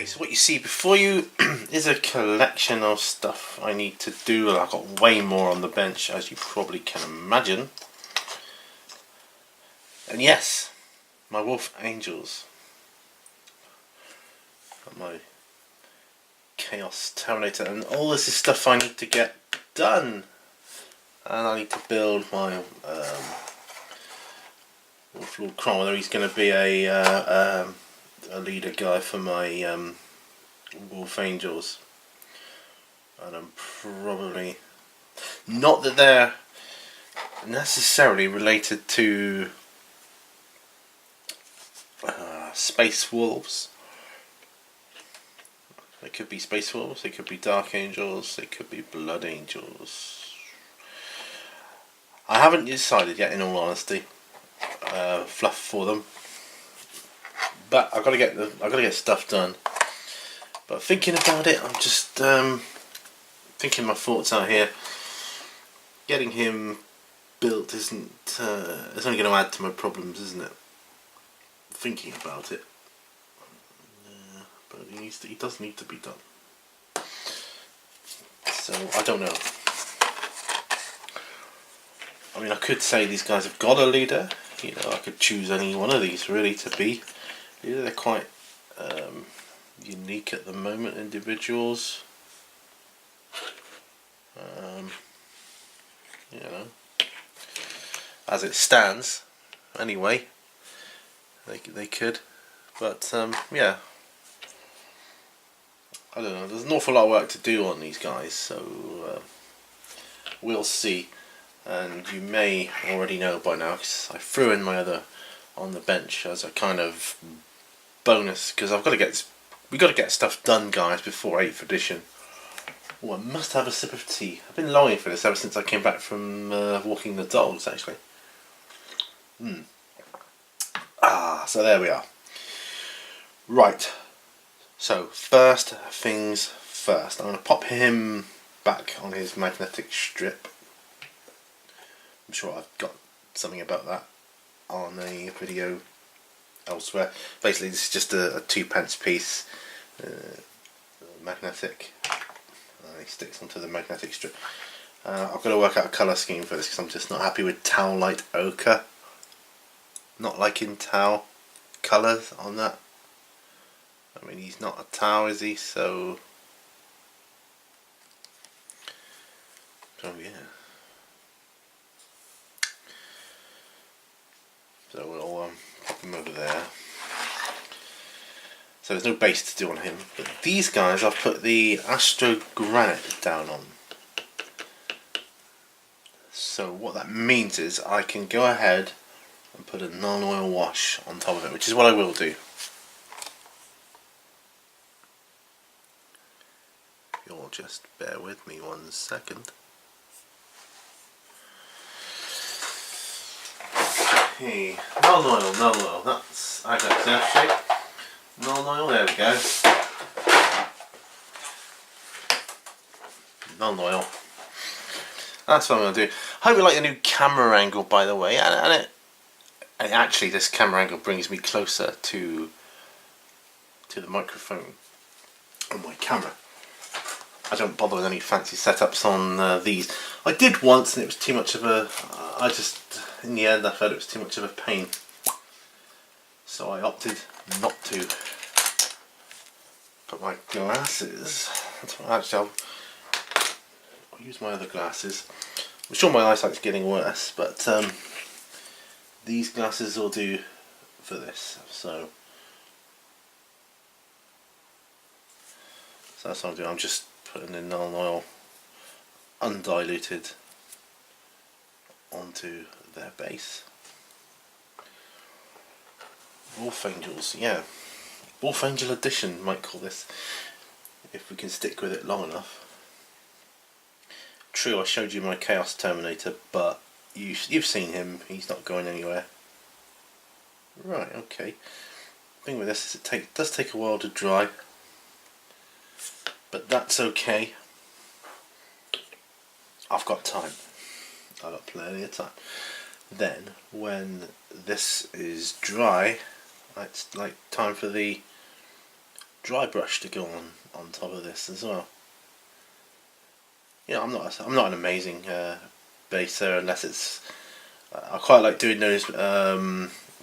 So what you see before you is a collection of stuff I need to do. I've got way more on the bench, as you probably can imagine. And yes, my Wolf Angels. Got my Chaos Terminator, and all this is stuff I need to get done. And I need to build my Wolf Lord Crom, whether he's going to be a leader guy for my Wolf Angels. And I'm probably, not that they're necessarily related to Space Wolves. They could be Space Wolves, they could be Dark Angels, they could be Blood Angels. I haven't decided yet, in all honesty, fluff for them. But I've got to get stuff done. But thinking about it, I'm just thinking my thoughts out here. Getting him built isn't. It's only going to add to my problems, isn't it? Thinking about it. But he does need to be done. So I don't know. I mean, I could say these guys have got a leader. You know, I could choose any one of these really to be. Yeah, they're quite unique at the moment, individuals. You know, as it stands, anyway, they could, but yeah, I don't know. There's an awful lot of work to do on these guys, so we'll see. And you may already know by now, because I threw in my other on the bench as a kind of bonus, because we've got to get stuff done, guys, before 8th edition. Oh, I must have a sip of tea. I've been longing for this ever since I came back from walking the dogs, actually. So there we are. Right. So first things first. I'm going to pop him back on his magnetic strip. I'm sure I've got something about that on a video elsewhere. Basically, this is just a 2p piece, magnetic. He sticks onto the magnetic strip. I've got to work out a colour scheme for this because I'm just not happy with Tau Light Ochre. Not liking Tau colours on that. I mean, he's not a Tau, is he? So yeah. So we'll pop him over there. So there's no base to do on him, but these guys I've put the Astro Granite down on. So what that means is I can go ahead and put a non-oil wash on top of it, which is what I will do. You'll just bear with me 1 second. Okay, non-oil, that's I got surf shape. Non-oil, there we go. Non-oil. That's what I'm going to do. Hope you like the new camera angle, by the way, and actually this camera angle brings me closer to the microphone on my camera. I don't bother with any fancy setups on these. I did once, and it was too much of a. In the end, I felt it was too much of a pain, so I opted not to. But my glasses. Actually, I'll use my other glasses. I'm sure my eyesight's getting worse, but these glasses will do for this. So that's what I'm doing. I'm just putting in non-oil, undiluted, onto their base. Wolf Angels, yeah. Wolf Angel Edition, might call this, if we can stick with it long enough. True, I showed you my Chaos Terminator, but you've seen him. He's not going anywhere. Right, okay. The thing with this is it does take a while to dry, but that's okay. I've got time. I've got plenty of time. Then, when this is dry, it's like time for the dry brush to go on top of this as well. I'm not an amazing baser unless it's. I quite like doing those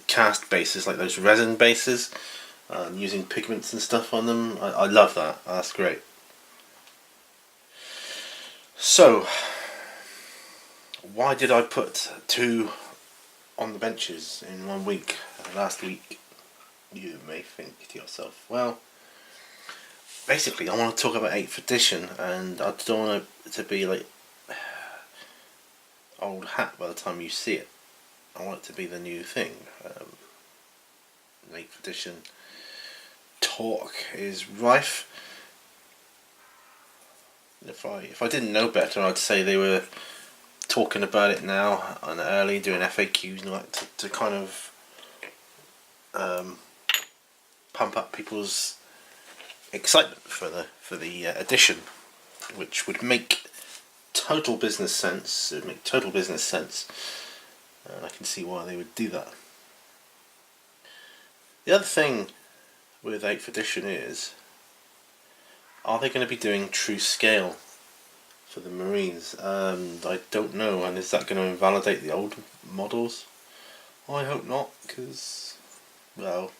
cast bases, like those resin bases, using pigments and stuff on them. I love that. That's great. So, why did I put 2 on the benches in 1 week? Last week, you may think to yourself, well, basically I want to talk about 8th edition, and I don't want it to be like old hat by the time you see it. I want it to be the new thing. 8th edition talk is rife. If I didn't know better, I'd say they were talking about it now and early, doing FAQs and like to kind of pump up people's excitement for the edition, which would make total business sense. It would make total business sense, and I can see why they would do that. The other thing with 8th edition is, are they going to be doing true scale for the Marines? I don't know, and is that going to invalidate the old models? I hope not, because, well,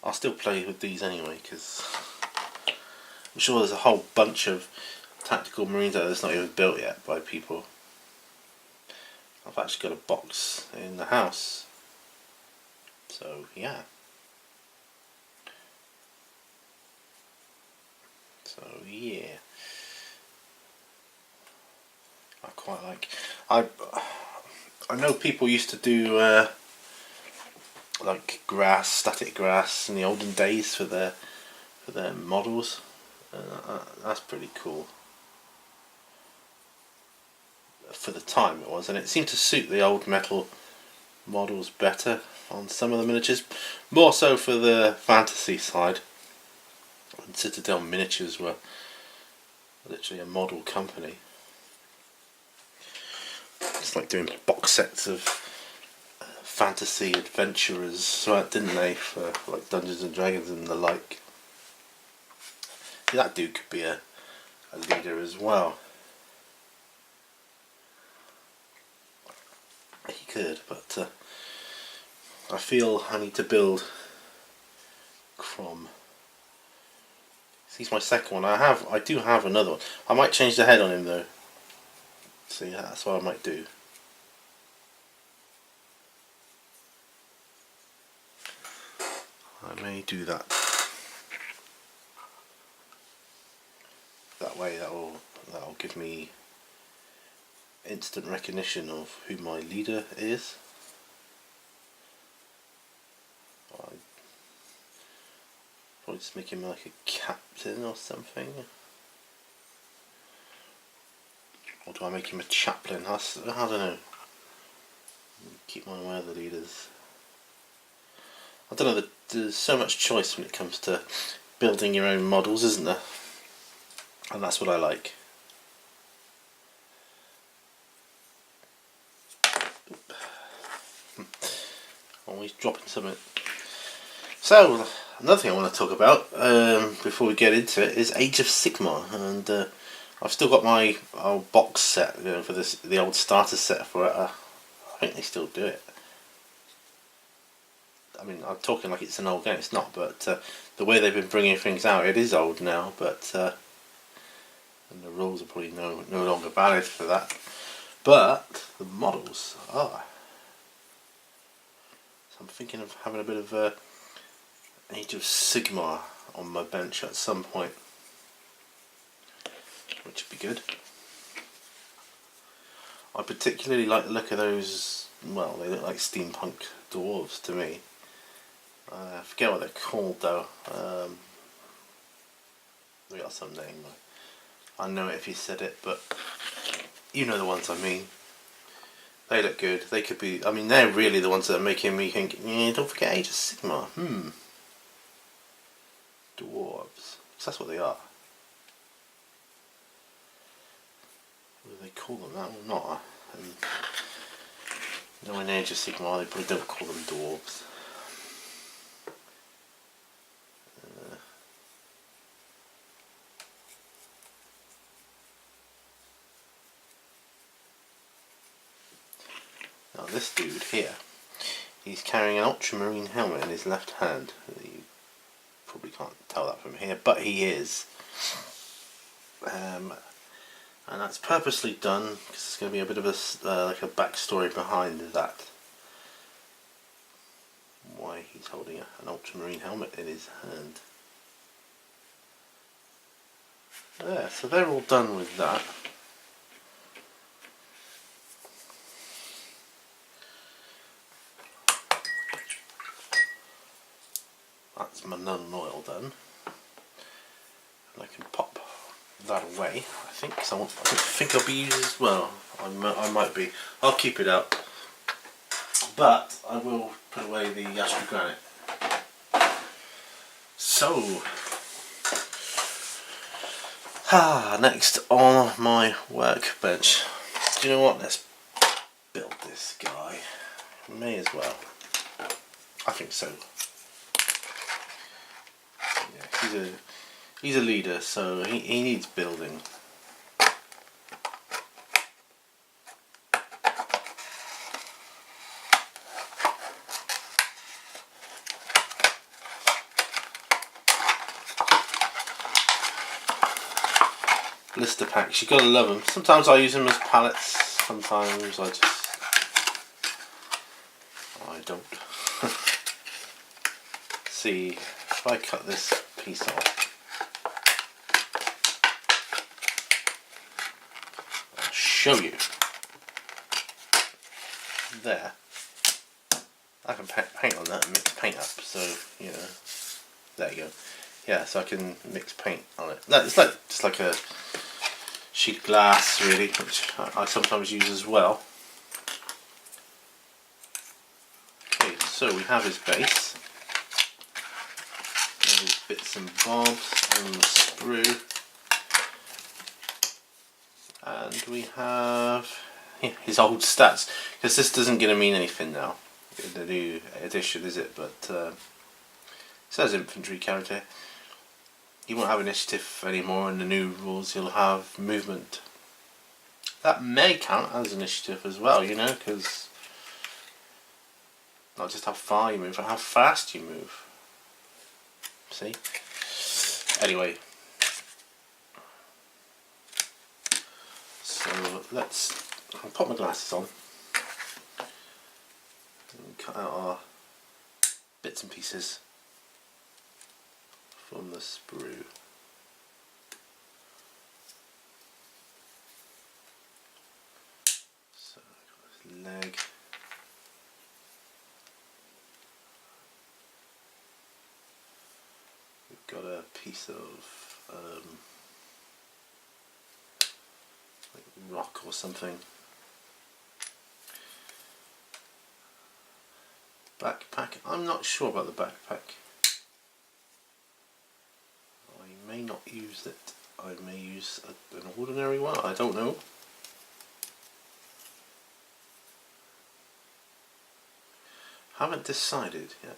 I'll still play with these anyway, because I'm sure there's a whole bunch of tactical Marines out there that's not even built yet by people. I've actually got a box in the house, so yeah. I quite like. I know people used to do like static grass in the olden days for their models. That's pretty cool. For the time it was, and it seemed to suit the old metal models better on some of the miniatures, more so for the fantasy side. And Citadel Miniatures were literally a model company. It's like doing box sets of fantasy adventurers, right, didn't they, for like Dungeons and Dragons and the like. That dude could be a leader as well. He could, but I feel I need to build Crom. He's my second one. I do have another one. I might change the head on him though. So yeah, that's what I might do. I may do that. That way that'll give me instant recognition of who my leader is. Probably just make him like a captain or something. Or do I make him a chaplain? I don't know. Keep my way of the leaders. I don't know, there's so much choice when it comes to building your own models, isn't there? And that's what I like. Always dropping something. So, another thing I want to talk about before we get into it is Age of Sigmar, and I've still got my old box set for the old starter set for it. I think they still do it. I mean, I'm talking like it's an old game. It's not, but the way they've been bringing things out, it is old now. But and the rules are probably no longer valid for that. But the models are. So I'm thinking of having a bit of Age of Sigmar on my bench at some point, which would be good. I particularly like the look of those. Well, they look like steampunk dwarves to me. I forget what they're called though. They got some name. I know it if you said it, but you know the ones I mean. They look good. They could be. I mean, they're really the ones that are making me think. Yeah, don't forget Age of Sigmar. Dwarves. Because that's what they are. What do they call them? That or not? No, in Age of Sigmar they probably don't call them dwarves. this dude here, he's carrying an ultramarine helmet in his left hand. You probably can't tell that from here, but he is. And that's purposely done because there's going to be a bit of a like a backstory behind that. Why he's holding an ultramarine helmet in his hand. There, so they're all done with that. That's my Nun oil done. And I can pop that away, I think, because I don't think I'll be using as well. I might be. I'll keep it up. But I will put away the Astro Granite. So, next on my workbench. Do you know what? Let's build this guy. May as well. I think so. Yeah, he's a leader, so he needs building. Blister packs, you gotta love them. Sometimes I use them as pallets, sometimes I don't. See, if I cut this piece off, I'll show you. There. I can paint on that and mix paint up, so, you know, there you go. Yeah, so I can mix paint on it. It's like just like a sheet of glass, really, which I sometimes use as well. Okay, so we have his base. And his bits and bobs and the sprue. And we have his old stats, because this doesn't going to mean anything now in the new edition, is it? But it says infantry character. He won't have initiative anymore in the new rules. He'll have movement. That may count as initiative as well, you know, because not just how far you move, but how fast you move. See? Anyway. So I'll pop my glasses on and cut out our bits and pieces from the sprue. So I've got this leg. We've got a piece of like rock or something. Backpack. I'm not sure about the backpack. I may not use it. I may use an ordinary one. I don't know. Haven't decided yet.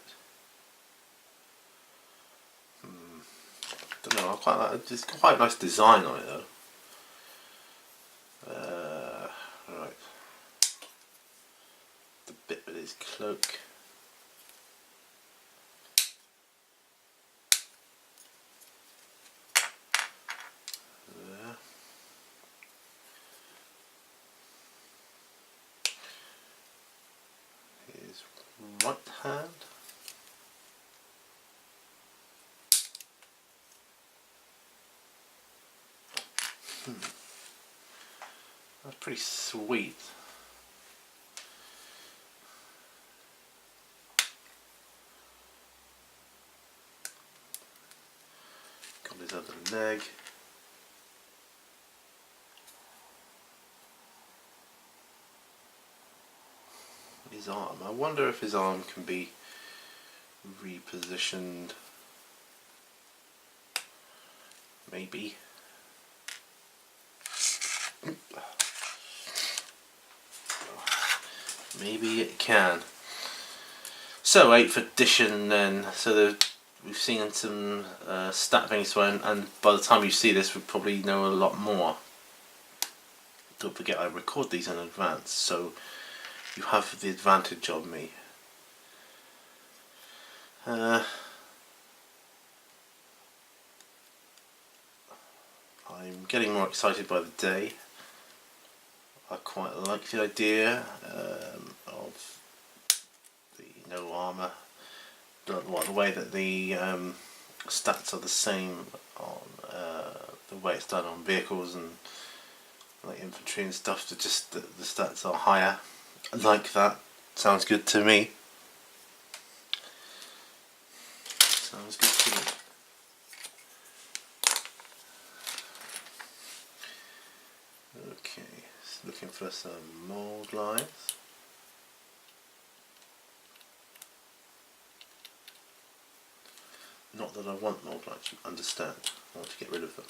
Don't know. I quite like. It's quite a nice design on it though. Right. The bit with his cloak. There. His right hand. That's pretty sweet. Got his other leg. His arm. I wonder if his arm can be repositioned. Maybe. Maybe it can. So 8th edition then. So we've seen some stat things, and by the time you see this, we probably know a lot more. Don't forget I record these in advance, so you have the advantage on me. I'm getting more excited by the day. I quite like the idea of the no armour, the way that the stats are the same on the way it's done on vehicles and like infantry and stuff, to just the stats are higher. I like that. Sounds good to me. Sounds good to me. Okay, looking for some mould lines. Not that I want mould lines, you understand. I want to get rid of them.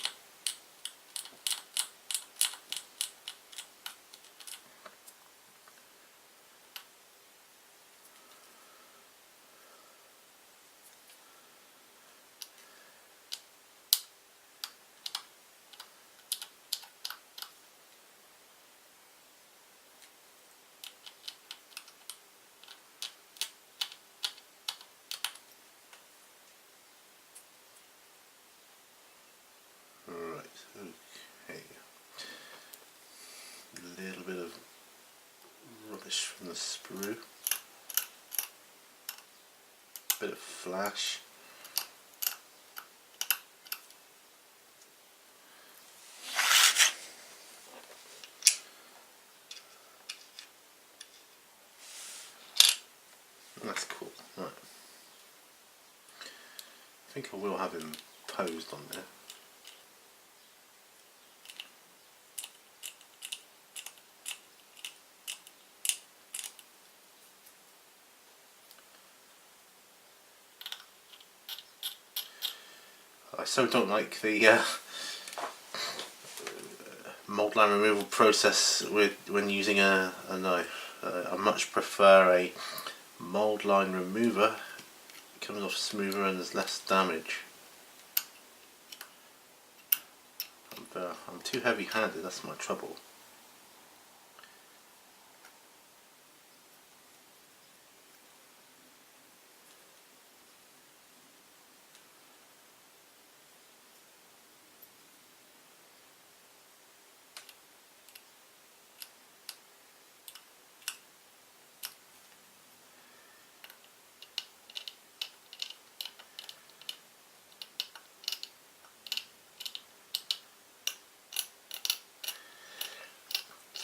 Okay. A little bit of rubbish from the sprue. Bit of flash. That's cool. Right. I think I will have him posed on there. I so don't like the mould line removal process when using a knife. I much prefer a mould line remover. It comes off smoother and there's less damage. I'm too heavy-handed, that's my trouble.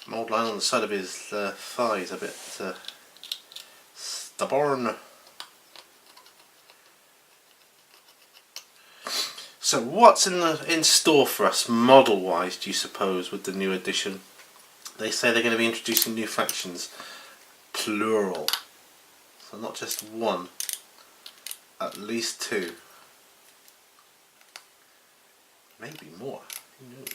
Mould line on the side of his thigh is a bit stubborn. So what's in store for us model wise, do you suppose, with the new edition? They say they're going to be introducing new factions, plural, so not just one, at least two, maybe more, who knows.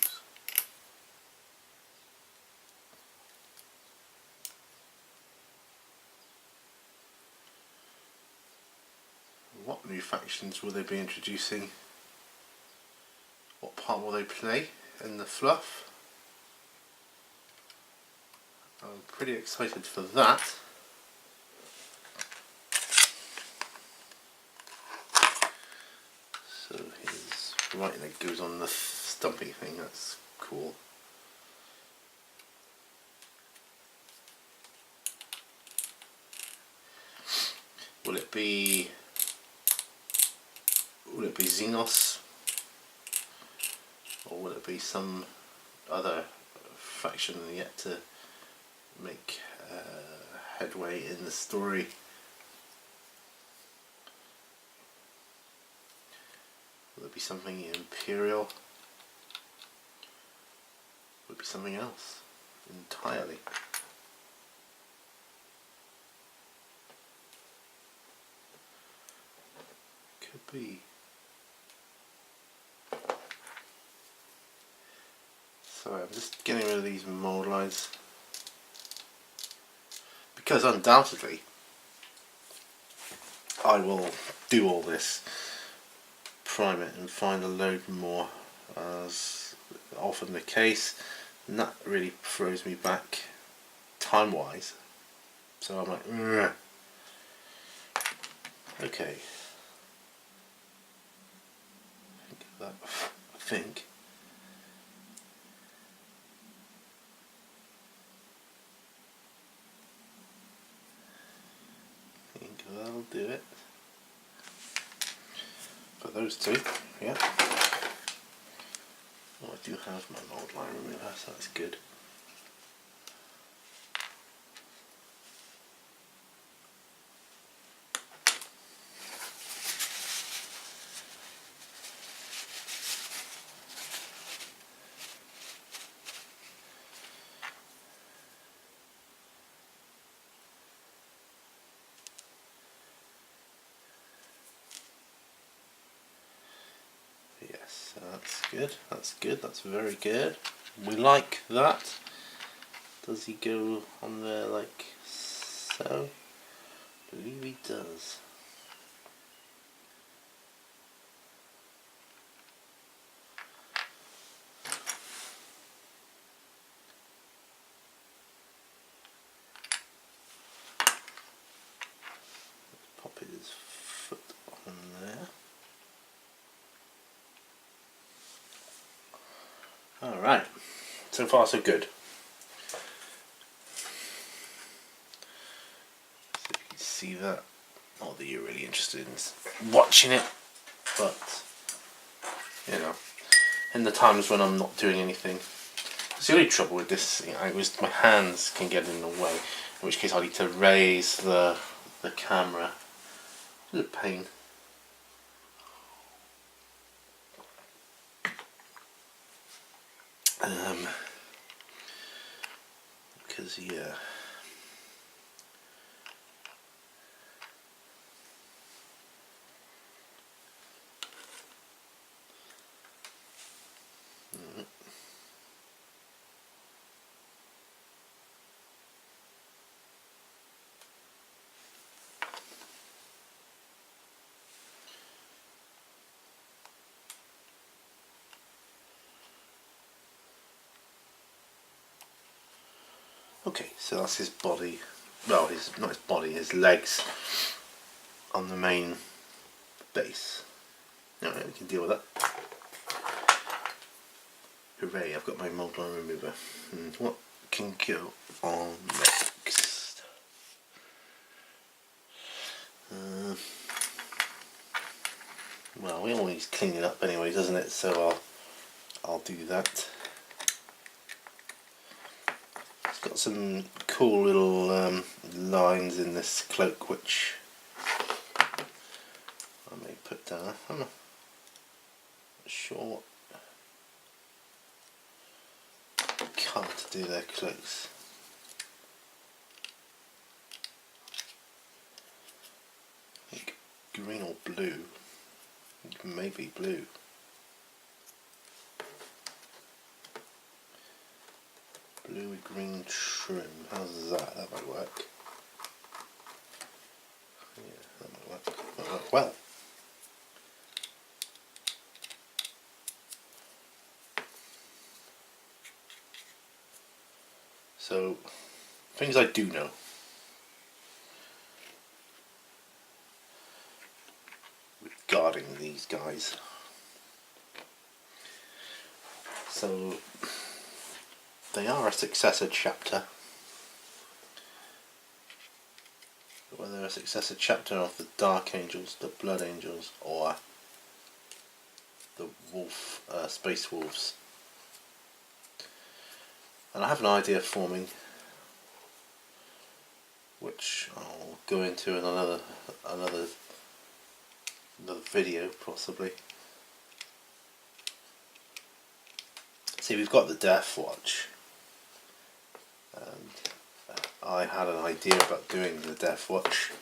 What new factions will they be introducing? What part will they play in the fluff? I'm pretty excited for that. So his right leg goes on the stumpy thing, that's cool. Will it be Xenos? Or will it be some other faction yet to make headway in the story? Will it be something Imperial? Will it be something else entirely? Could be. Sorry, I'm just getting rid of these mould lines because undoubtedly I will do all this, prime it and find a load more, as often the case, and that really throws me back time wise. So I'm like, "Ugh." Okay. I think. That'll do it. For those two, yeah. Oh, I do have my mold line remover, so that's good. Yes, so that's good. That's good. That's very good. We like that. Does he go on there like so? I believe he does. Pop his foot on there. Alright, so far so good. So you can see that. Not that you're really interested in watching it, but you know, in the times when I'm not doing anything. It's the only trouble with this thing, my hands can get in the way, in which case I need to raise the camera. It's a pain. Because yeah. Okay, so that's his body. Well, not his body, his legs on the main base. Alright, we can deal with that. Hooray, I've got my mold line remover. What can go on next? Well, we always clean it up anyway, doesn't it? So I'll do that. It's got some cool little lines in this cloak which I may put down. I'm not sure what colour to do their cloaks. I think green or blue. Maybe blue. Blue with green trim. How's that? That might work. Yeah, that might work. That might work well. So, things I do know. Regarding these guys. So, they are a successor chapter. Whether a successor chapter of the Dark Angels, the Blood Angels, or the Space Wolves. And I have an idea forming, which I'll go into in another video possibly. See, we've got the Death Watch, and I had an idea about doing the Death Watch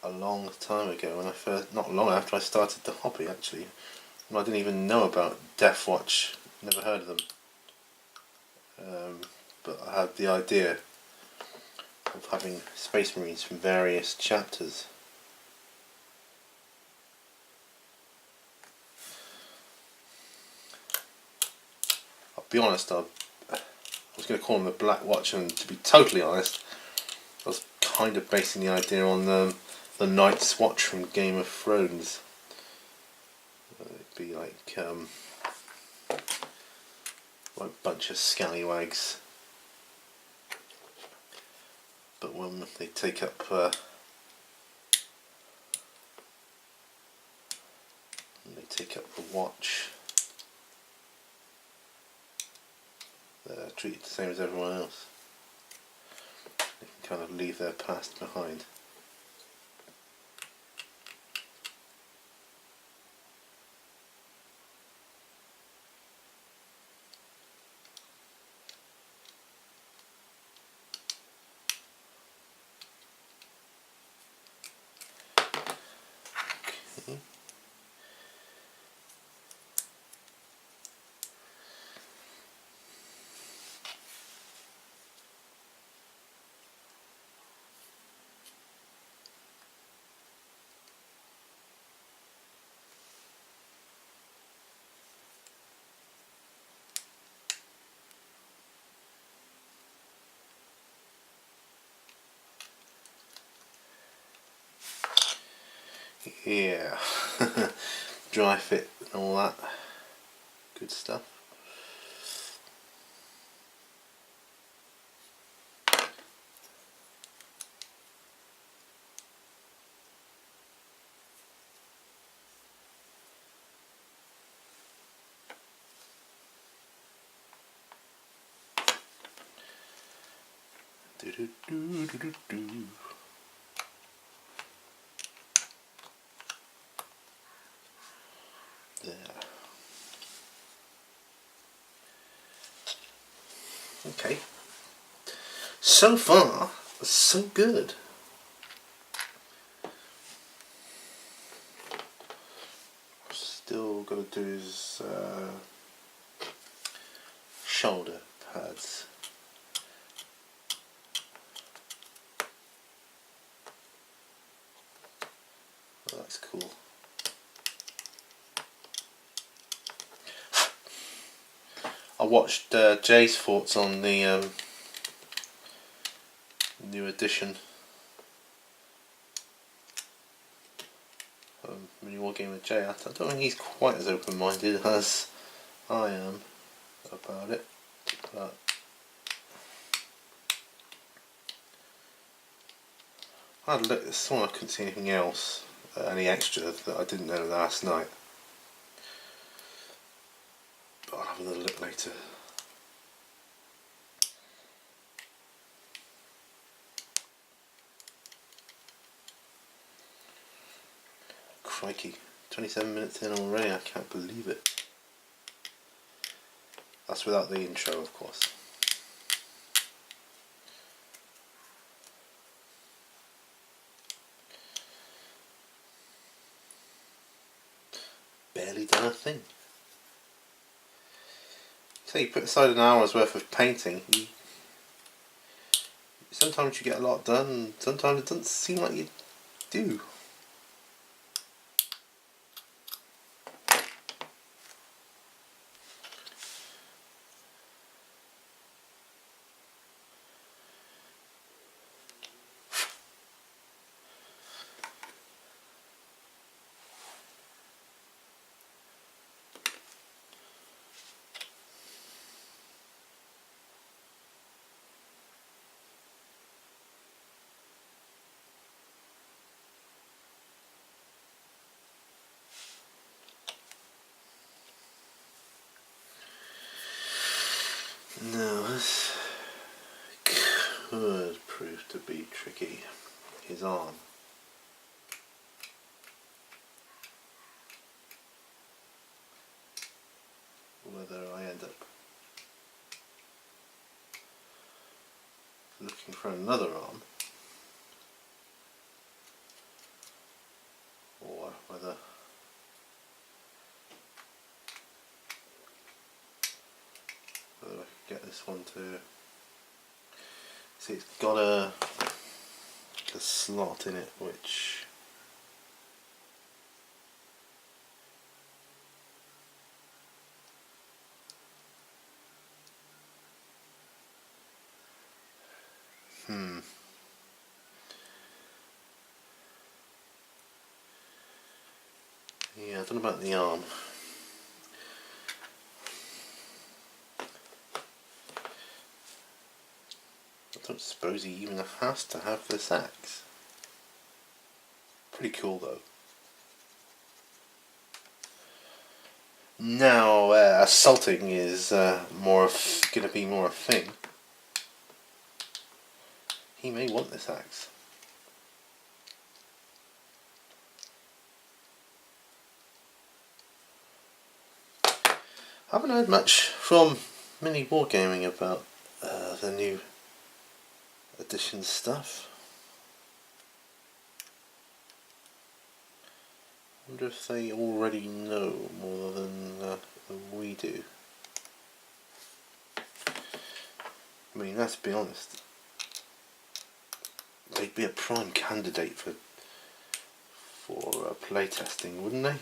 a long time ago when not long after I started the hobby actually. And I didn't even know about Death Watch, never heard of them. But I had the idea of having Space Marines from various chapters. I'll be honest, I was going to call them the Black Watch, and to be totally honest, I was kind of basing the idea on the Night's Watch from Game of Thrones. It'd be like a bunch of scallywags, but when they take up the watch, they're treated the same as everyone else. They can kind of leave their past behind. Okay. Yeah, dry fit and all that good stuff. Do do do do do do. There. Okay. So far, so good. Still got to do his shoulder pads. Oh, that's cool. I watched Jay's thoughts on the new edition Mini War Game with Jay. I don't think he's quite as open-minded as I am about it, but I had a look. This one I couldn't see anything else, any extra that I didn't know last night. But I'll have another look later. Crikey, 27 minutes in already, I can't believe it. That's without the intro, of course. Barely done a thing. So you put aside an hour's worth of painting, sometimes you get a lot done, sometimes it doesn't seem like you do. No, this could prove to be tricky. His arm. Whether I end up looking for another arm, or whether I can get this one to see. It's got a slot in it which don't know about the arm. I don't suppose he even has to have this axe. Pretty cool though. Now, assaulting is going to be more a thing. He may want this axe. I haven't heard much from Mini Wargaming about the new edition stuff. I wonder if they already know more than we do. I mean, let's be honest, they'd be a prime candidate for playtesting, wouldn't they?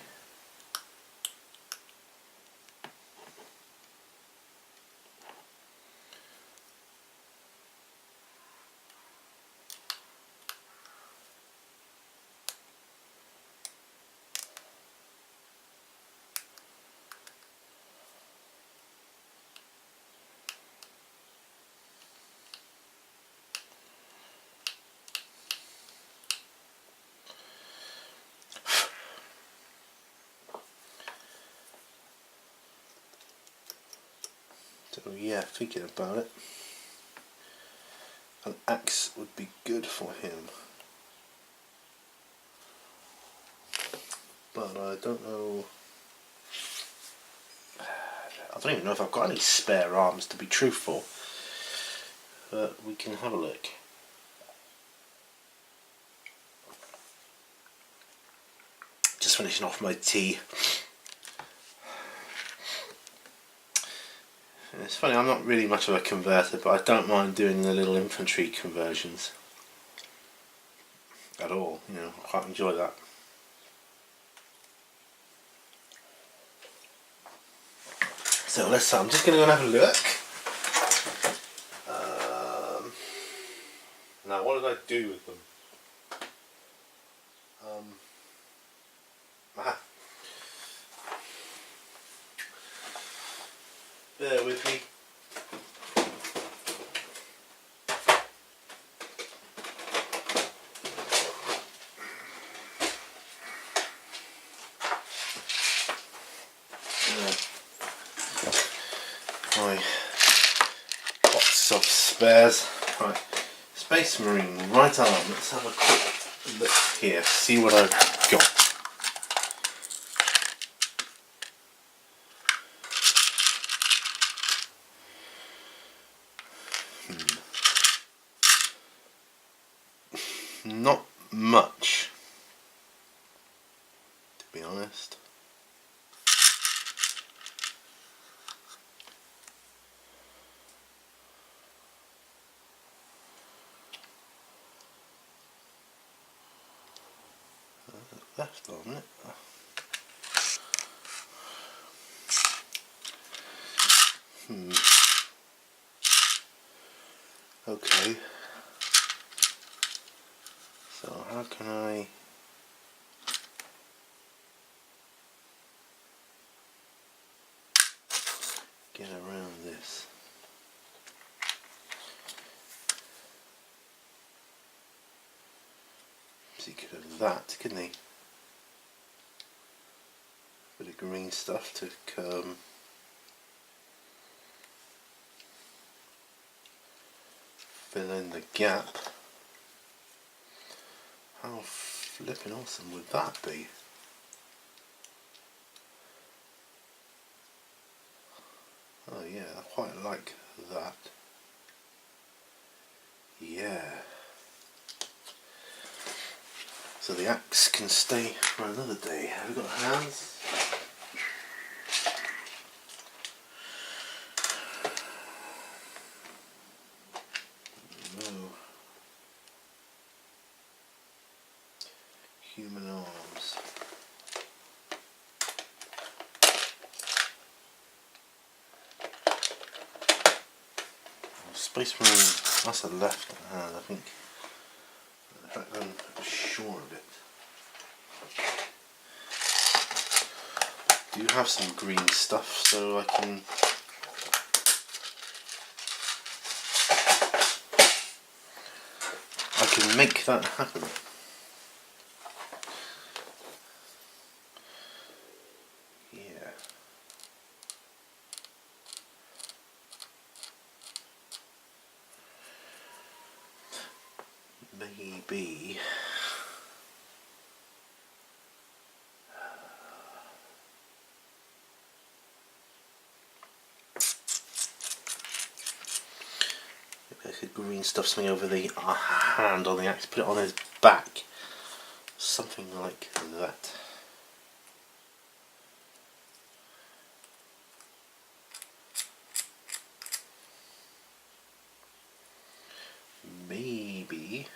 So yeah, thinking about it, an axe would be good for him, but I don't know. I don't even know if I've got any spare arms, to be truthful, but we can have a look. Just finishing off my tea. It's funny, I'm not really much of a converter, but I don't mind doing the little infantry conversions at all. You know, I quite enjoy that. So I'm just going to go and have a look. Now, what did I do with them? Bear with me. My box of spares. Right, Space Marine right arm. Let's have a quick look here. See what I've got. Not much, to be honest. Left on it. Okay. So how can I get around this? So he could have that, couldn't he? Bit of green stuff to fill in the gap. How flipping awesome would that be? Oh yeah, I quite like that. Yeah. So the axe can stay for another day. Have we got hands? No. Human arms. Space Marine, that's a left hand, I think. In fact, I'm sure of it. do have some green stuff, so I can make that happen. Yeah. Maybe. I could green stuff something over the hand on the axe, put it on his back. Something like that. Maybe.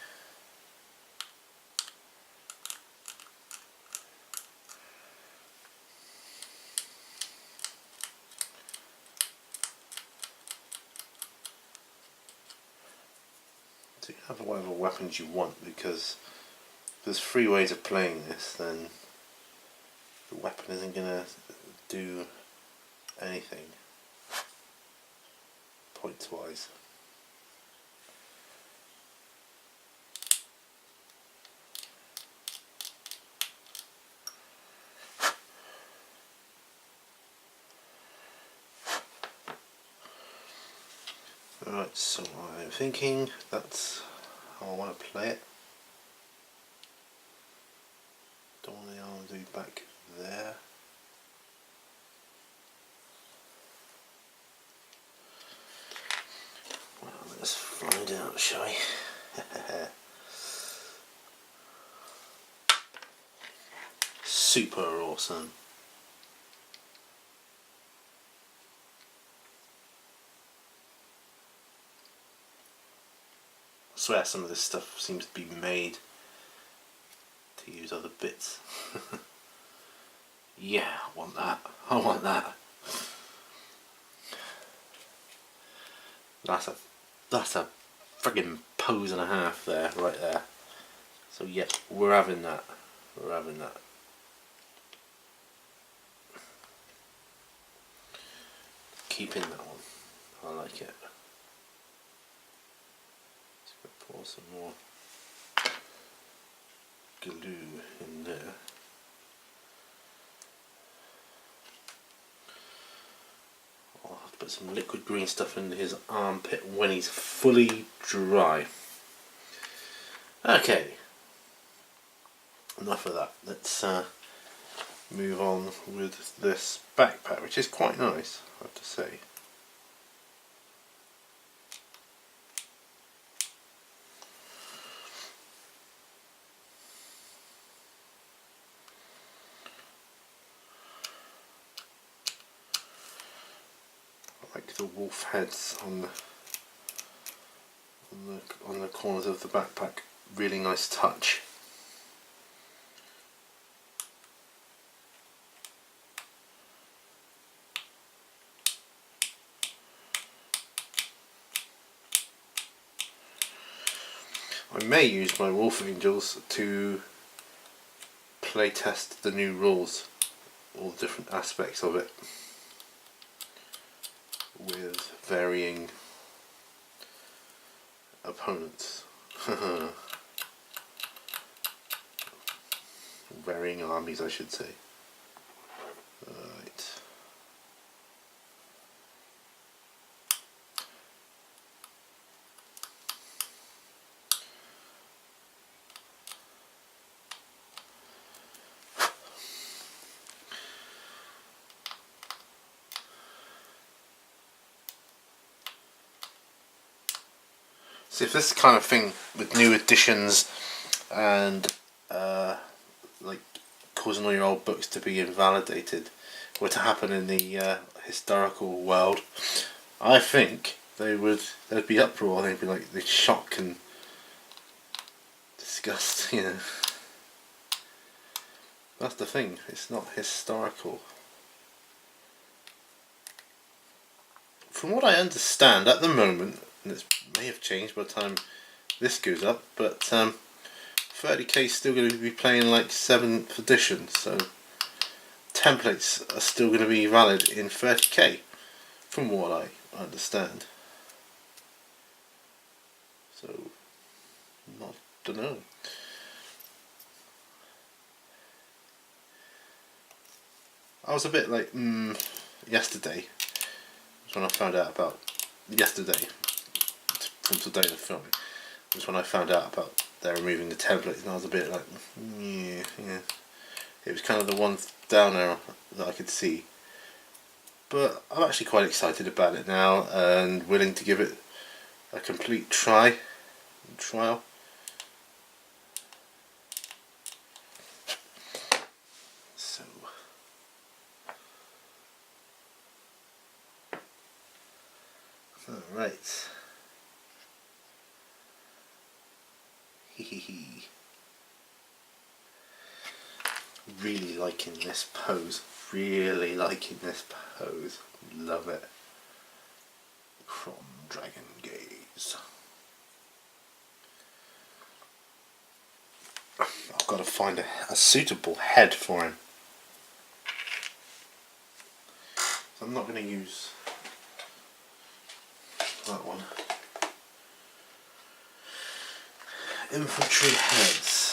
So you have whatever weapons you want, because if there's 3 ways of playing this, then the weapon isn't gonna do anything points wise. Alright, so I'm thinking that's how I want to play it. Don't want the arm to be back there. Well, let's find out, shall we? Super awesome. I swear some of this stuff seems to be made to use other bits. Yeah, I want that. I want that. That's a friggin' pose and a half there, right there. So yeah, we're having that. We're having that. Keeping that one. I like it. Let's pour some more glue in there. I'll have to put some liquid green stuff into his armpit when he's fully dry. Okay, enough of that. Let's move on with this backpack, which is quite nice, I have to say. I like the wolf heads on the corners of the backpack. Really nice touch. I may use my Wolf Angels to play test the new rules, all the different aspects of it, with varying opponents. Varying armies, I should say. Right. So if this kind of thing with new additions and like causing all your old books to be invalidated were to happen in the historical world, I think there'd be uproar. They'd be like the shock and disgust. You know, that's the thing. It's not historical. From what I understand at the moment, and it may have changed by the time this goes up, but 30k is still going to be playing like 7th edition, so templates are still going to be valid in 30k, from what I understand. So, don't know. I was a bit like, yesterday was when I found out about, from today of filming, was when I found out about they're removing the templates, and I was a bit like, yeah. It was kind of the one downer that I could see. But I'm actually quite excited about it now and willing to give it a complete trial. So, alright. Really liking this pose. Love it. From Dragon Gaze. I've got to find a suitable head for him. So I'm not going to use that one. Infantry heads.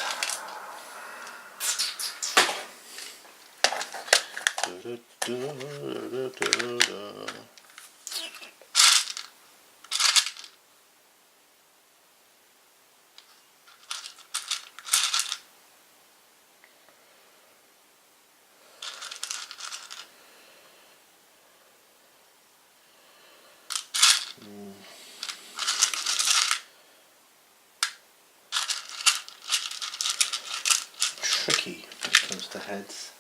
Tricky when it comes to heads.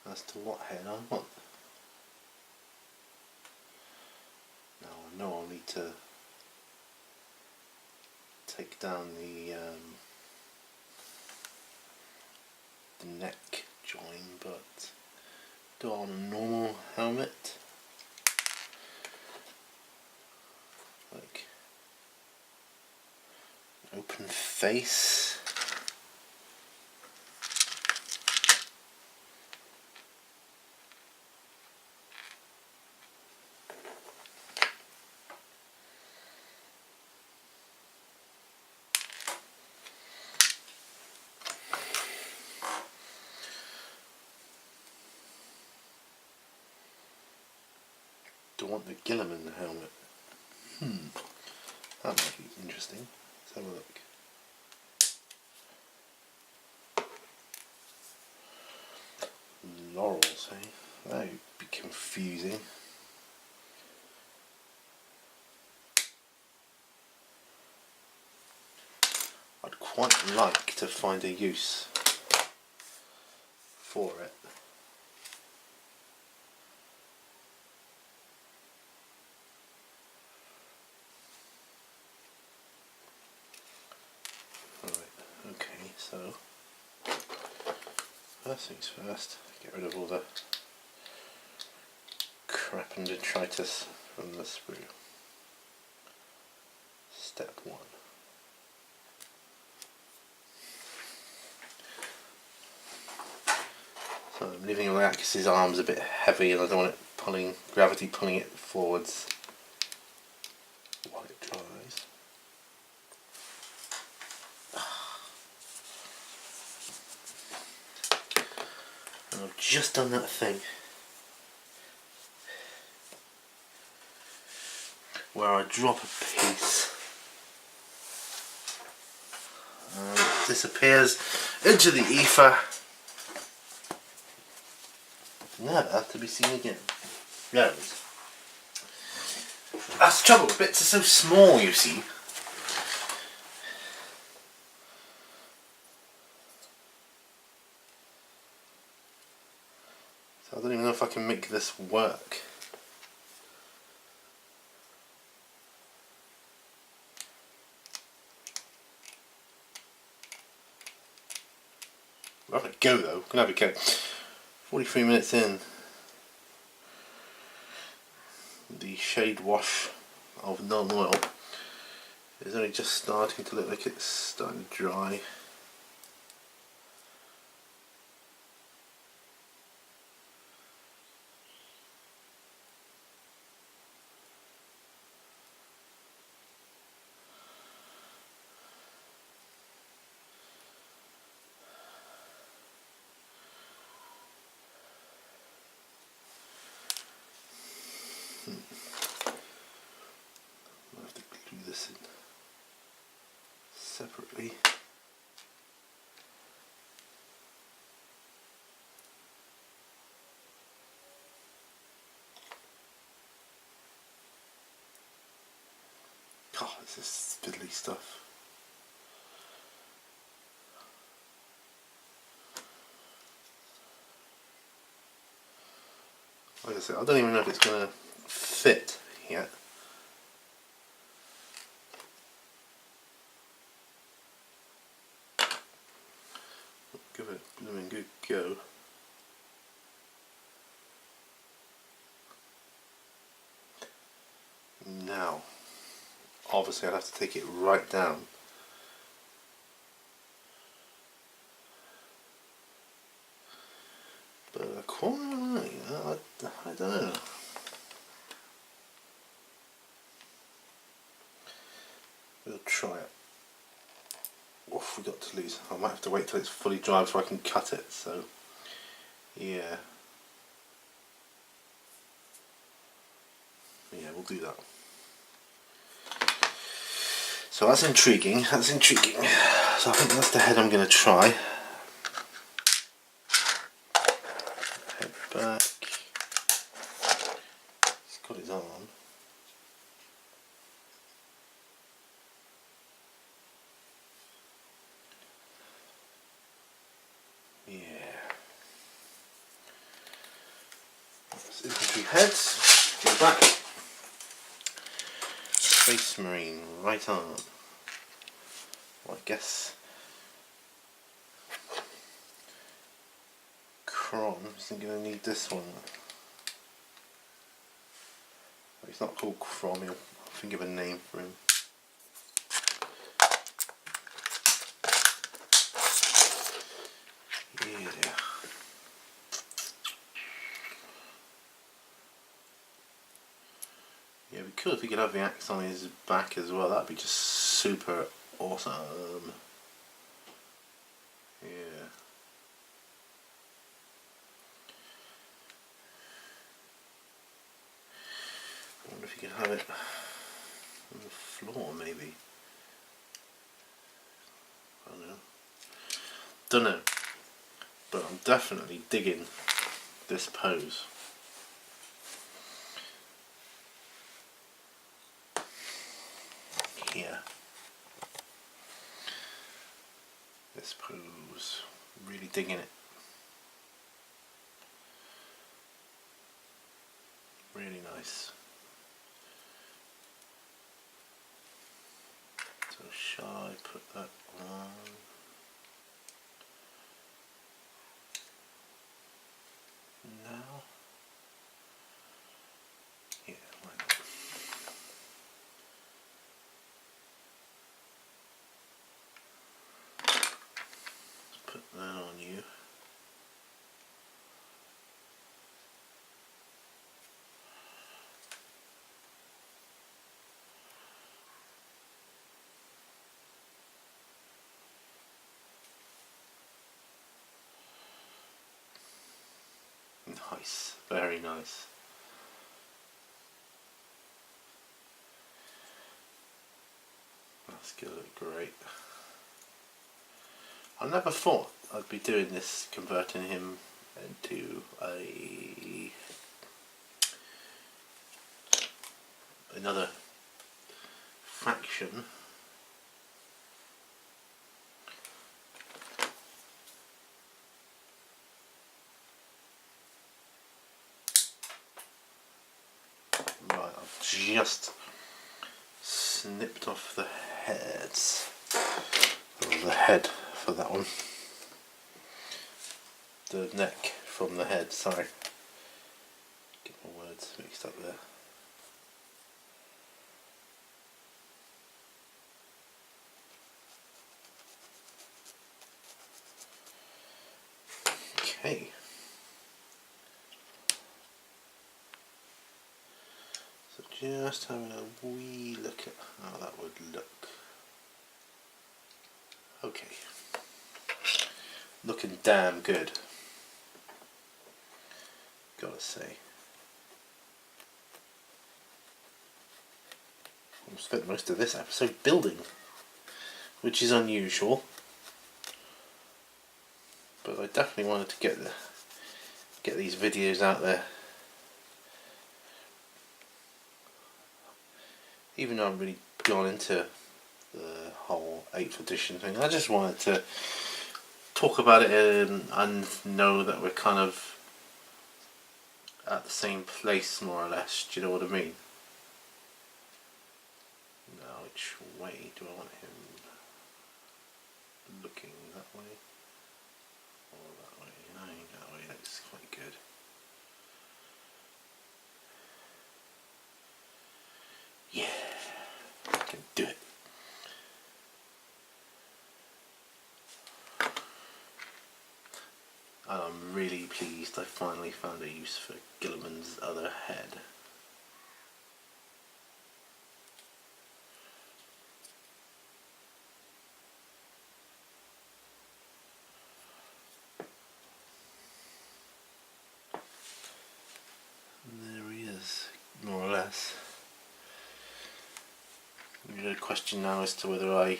As to what head I want. Now I know I'll need to take down the neck join, but do it on a normal helmet. Like open face. Do I want the Gilliman helmet? That might be interesting. Let's have a look. Laurels, eh? That would be confusing. I'd quite like to find a use for it. Okay, so first things first, get rid of all the crap and detritus from the sprue. Step 1. So I'm leaving Alexis's arms a bit heavy, and I don't want it gravity pulling it forwards while it dries. And I've just done that thing where I drop a piece and it disappears into the ether, never to be seen again. There it is. That's the trouble, the bits are so small, you see. So I don't even know if I can make this work. We'll have a go though, we're gonna have a go. 43 minutes in. The shade wash of non-oil It's only just starting to look like it's starting to dry. I'll have to glue this in separately. God, this is fiddly stuff. Like I said, I don't even know if it's going to fit yet. Give it a blooming good go. Now, obviously I'll have to take it right down. But quite right, I don't know. We'll try it. What have we got to lose? I might have to wait till it's fully dry before I can cut it, so yeah. Yeah, we'll do that. So that's intriguing, So I think that's the head I'm going to try. Head back. He's got his arm. Yeah. That's infantry heads. Go back. Space Marine, right arm. Well, I guess Cron isn't going to need this one. It's not called Crom, I'll think of a name for him. Yeah. Yeah, we could if we could have the axe on his back as well, that'd be just super awesome. Yeah. I wonder if you could have it on the floor maybe. I don't know. But I'm definitely digging this pose. Here. This pose. Really digging it. Really nice. So shall I put that on? Now? Yeah, why not? Let's put that on you. Nice, very nice. That's gonna look great. I never thought I'd be doing this, converting him into another faction. Right, I've just snipped off the heads, or the head for that one, the neck from the head, sorry, get my words mixed up there. Okay. So just having a wee look at how that would look. Okay. Looking damn good, gotta say. I've spent most of this episode building, which is unusual, but I definitely wanted to get these videos out there. Even though I'm really gone into the whole 8th edition thing, I just wanted to talk about it and know that we're kind of at the same place, more or less. Do you know what I mean? Now, which way do I want him looking? That way or that way? I think that way looks quite good. Yeah, I can do it. And I'm really pleased I finally found a use for Gilliman's other head. And there he is, more or less. The question now as to whether I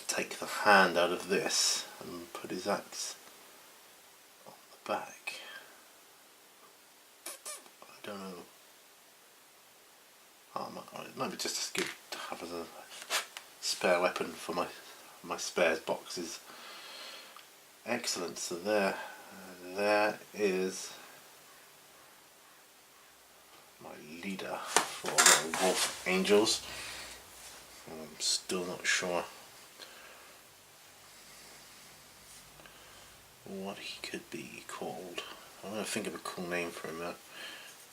take the hand out of this and put his axe on the back. I don't know. It might be just as good to have as a spare weapon for my spares boxes. Excellent. So there is my leader for the Wolf Angels. I'm still not sure what he could be called. I'm going to think of a cool name for him now.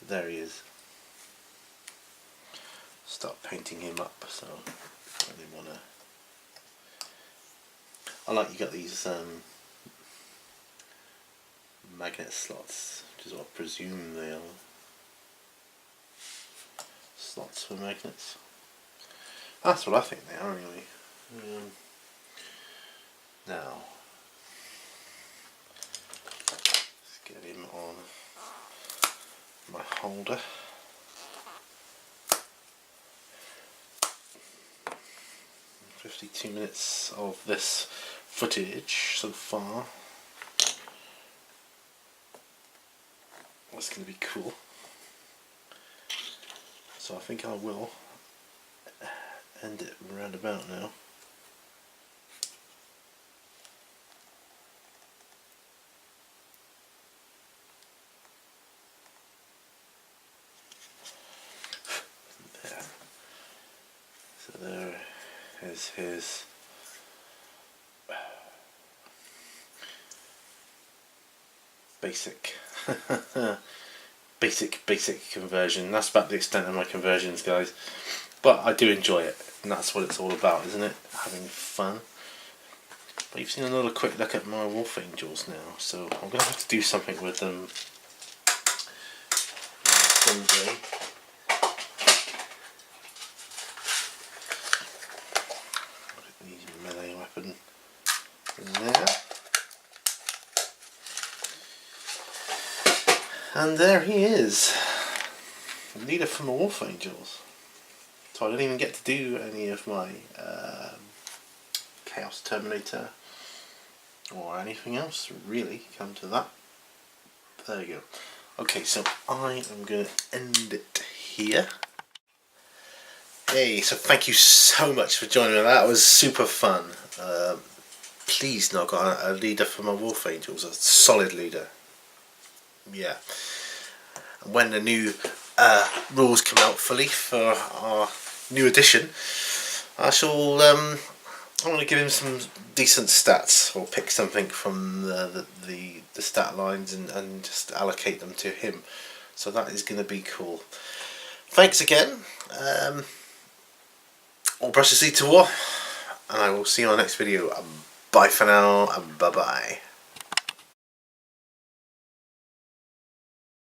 There he is. Start painting him up, so I really want to. I like you got these magnet slots, which is what I presume they are. Slots for magnets. That's what I think they are anyway. Now, let's get him on my holder. "52 minutes of this footage so far. That's going to be cool. So I think I will end it round about now. There. So there is his basic basic conversion. That's about the extent of my conversions, guys, but I do enjoy it, and that's what it's all about, isn't it? Having fun. But you've seen another quick look at my Wolf Angels now, so I'm going to have to do something with them someday. Put the melee weapon in there. And there he is, leader from the Wolf Angels. So I didn't even get to do any of my Chaos Terminator or anything else, really, come to that. But there you go. Okay, so I am going to end it here. Hey, so thank you so much for joining me. That was super fun. Please, now got a leader for my Wolf Angels, a solid leader. Yeah. When the new rules come out fully for our new edition, I shall I'm going to give him some decent stats, or pick something from the stat lines and just allocate them to him. So that is going to be cool. Thanks again. All brushes lead to war, and I will see you on the next video. Bye for now, and bye bye.